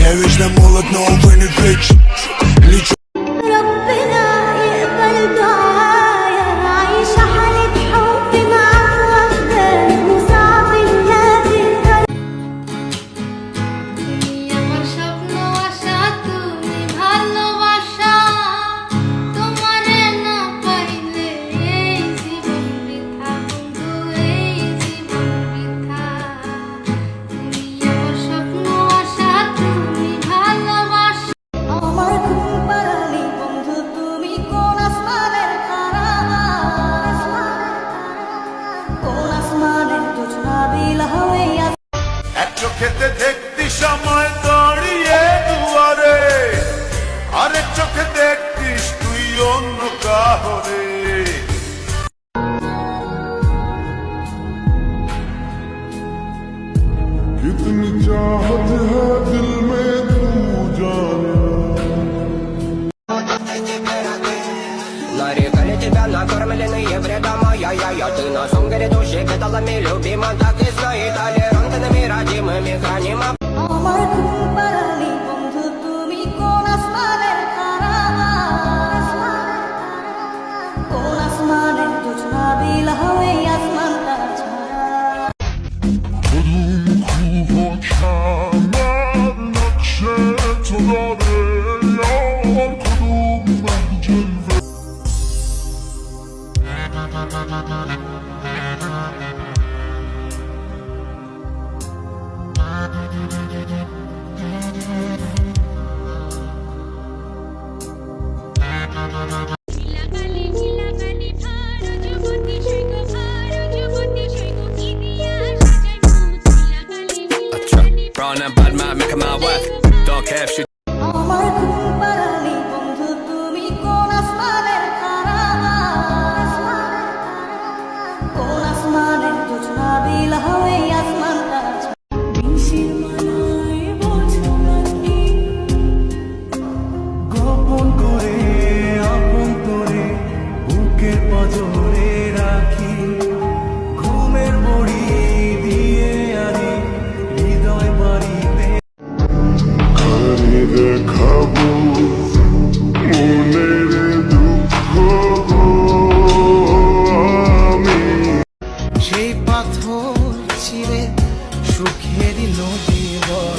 Я вечно молод, но увы не вечен. Лечу. ربنا يقبل دعايا أعيش حالة حب مع وحدة وصعب نلاقي তুমি আমার স্বপ্ন আশা তুমি ভালোবাসা তোমারে না পাইলে এই জীবন বৃথা বন্ধু এই জীবন বৃথা তুমি আমার স্বপ্ন আশা তুমি ভালোবাসা আমার ঘুম পাড়ানি বন্ধু তুমি কোন আসমানের তারা কোন আসমানের তুঝা বিলা হয়ে এক চোখেতে দেখতি সময় দাঁড়িয়ে দুয়ারে, আরেক চোখে দেখতিস তুই অন্য কাহরে। कितनी चाहत है दिल में तू जाने Нарекали тебя накормленные вредом, я ты на сунгере души педалами любима, так и знает толерантными родимыми храним. আমার ঘুম পাড়ানি বন্ধু তুমি কোন আসমানের তারা কোন আসমানের তুঝা বিলা হয়ে আসমানটা ছাড়া নীলাকালি নীলাকালি ভারো জগতি সৈক ভারো জগতি সৈক কি দিয়া সাজাই মুখ নীলাকালি নীলাকালি Brown and bad man, making my wife. Don't care if she আমার ঘুম পাড়ানি বন্ধু তুমি কোন আসমানের তারা কোন আসমানের তুঝা বিলা হয়ে আসমানটা বিনশির মালায় বোঝো নাকি গোপন করে আপন করে বুকের পজরে রাখি ঘুমের বড়ি দিয়ে আনি হৃদয় বাড়িতে ঘরে দেখাবো মনের দুঃখ আমি। সেই পাথর ছিঁড়ে সুখেরই নদী বয়